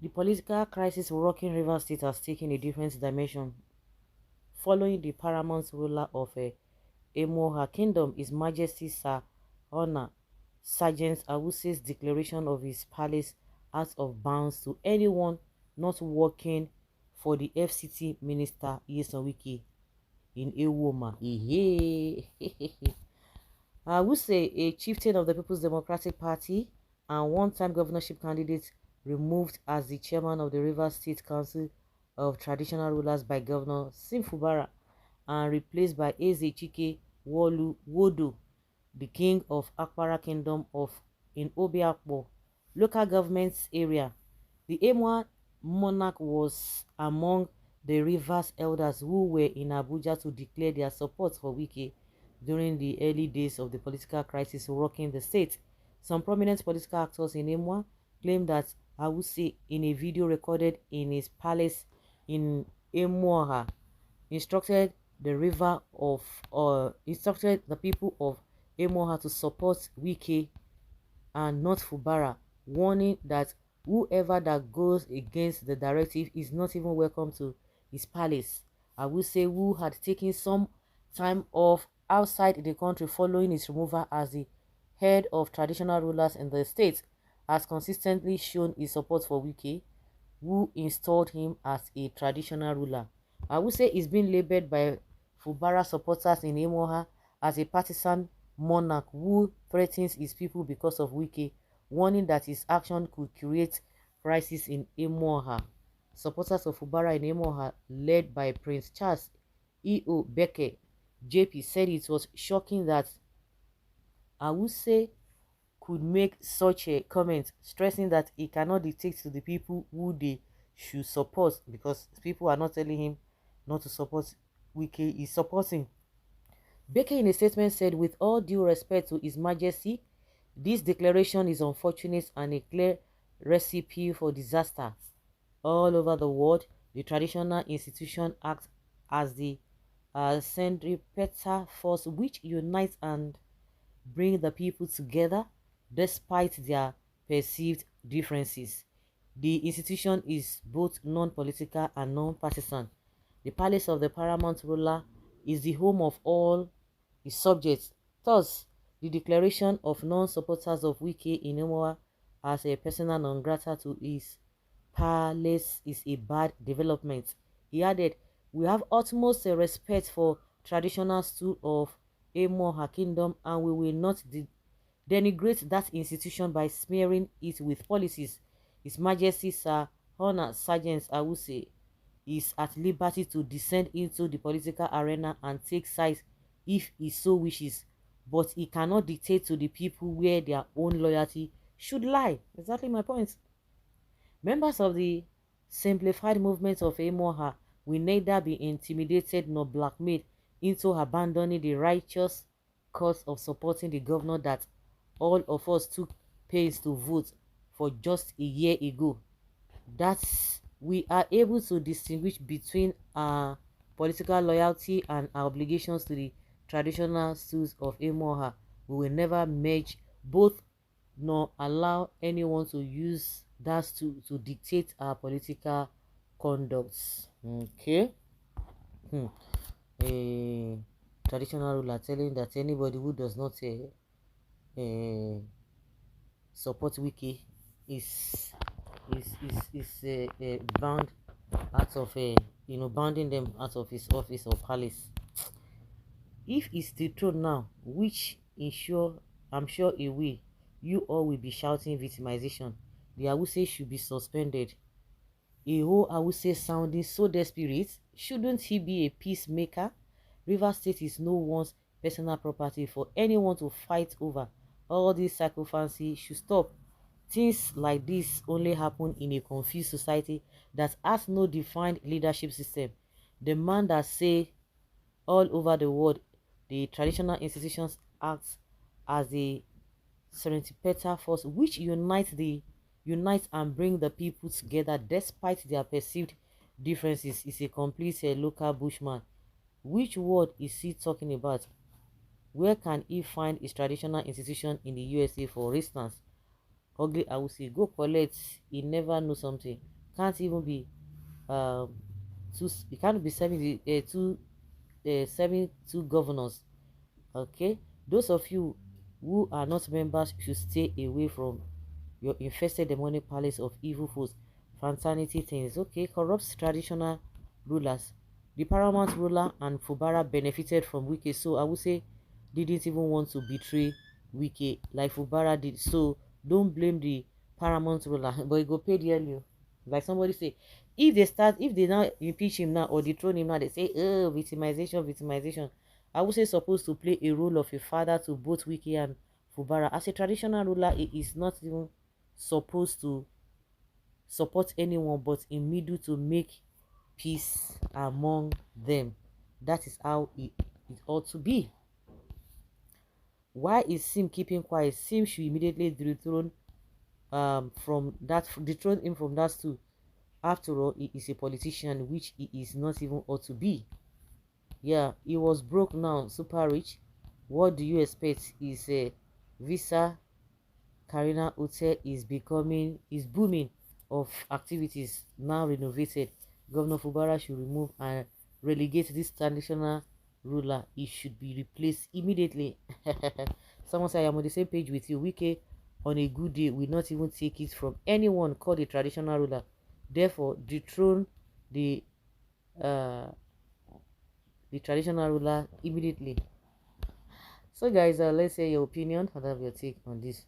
The political crisis rocking Rivers State has taken a different dimension following the paramount ruler of Emoha Kingdom, His Majesty Sir Honor Sergeant Awuse's declaration of his palace out of bounds to anyone not working for the FCT Minister Yeson Wike in Ewoma. Awuse, a chieftain of the People's Democratic Party and one-time governorship candidate, removed as the chairman of the Rivers State Council of Traditional Rulers by Governor Simfubara and replaced by Eze Chike Wolu Wodo, the king of Akpara Kingdom of in Obiakpo local government area. The Emwa monarch was among the Rivers elders who were in Abuja to declare their support for Wike during the early days of the political crisis rocking the state. Some prominent political actors in Emwa claimed that Awuse, in a video recorded in his palace in Emwa, instructed instructed the people of Emoha to support Wike and not Fubara, warning that whoever that goes against the directive is not even welcome to his palace. Awuse, who had taken some time off outside the country following his removal as the head of traditional rulers in the state, has consistently shown his support for Wike, who installed him as a traditional ruler. Awuse is being labeled by Fubara supporters in Emoha as a partisan monarch who threatens his people because of Wike, warning that his action could create crisis in Emoha. Supporters of Fubara in Emoha, led by Prince Charles E.O. Beke, JP, said it was shocking that Awuse could make such a comment, stressing that he cannot dictate to the people who they should support because people are not telling him not to support Wike is supporting. Baker in a statement said, with all due respect to His Majesty, this declaration is unfortunate and a clear recipe for disaster. All over the world, the traditional institution acts as the centripetal force which unites and bring the people together despite their perceived differences. The institution is both non-political and non-partisan. The palace of the paramount ruler is the home of all his subjects. Thus, the declaration of non-supporters of Wike in Emoa as a persona non grata to his palace is a bad development. He added, we have utmost respect for traditional stool of Emoha Kingdom and we will not denigrate that institution by smearing it with policies. His Majesty Sir Honor Sergeant Awuse is at liberty to descend into the political arena and take sides if he so wishes, but he cannot dictate to the people where their own loyalty should lie. Exactly my point. Members of the simplified movement of Emoha will neither be intimidated nor blackmailed into abandoning the righteous cause of supporting the governor that all of us took pains to vote for just a year ago. That we are able to distinguish between our political loyalty and our obligations to the traditional stools of Emoha. We will never merge both nor allow anyone to use that to dictate our political conducts. Okay. A traditional ruler telling that anybody who does not support Wiki is bound out of bounding them out of his office or palace. If it's the truth now, which I'm sure it will, you all will be shouting victimization. The Awuse should be suspended. A whole Awuse sounding so desperate, shouldn't he be a peacemaker? River State is no one's personal property for anyone to fight over. All this sycophancy should stop. Things like this only happen in a confused society that has no defined leadership system. The man that say all over the world the traditional institutions act as a centripetal force which unites and bring the people together despite their perceived differences is a complete local bushman. Which word is he talking about? Where can he find his traditional institution in the USA, for instance? ugly I will say go collect. He never know something. Can't even be um he can't be serving the serving two governors. Okay, those of you who are not members should stay away from your infested demonic palace of evil force, fraternity things. Okay, corrupt traditional rulers. The paramount ruler and Fubara benefited from Wike, so I would say didn't even want to betray Wike like Fubara did. So don't blame the paramount ruler, but he go pay dearly. Like somebody say, if they now impeach him now or dethrone him now, they say, oh, victimization, victimization. I would say supposed to play a role of a father to both Wike and Fubara. As a traditional ruler, he is not even supposed to support anyone but in middle to make peace among them. That is how it ought to be. Why is Sim keeping quiet? Sim should immediately dethrone dethrone him from that stool. After all, he is a politician, which he is not even ought to be. Yeah, he was broke now, super rich. What do you expect? Is a visa Karina Hotel is booming of activities now renovated. Governor Fubara should remove and relegate this traditional ruler. It should be replaced immediately. Someone say I am on the same page with you. Wike on a good day will not even take it from anyone called a traditional ruler. Therefore, dethrone the uh the traditional ruler immediately. So guys, let's say your opinion and have your take on this.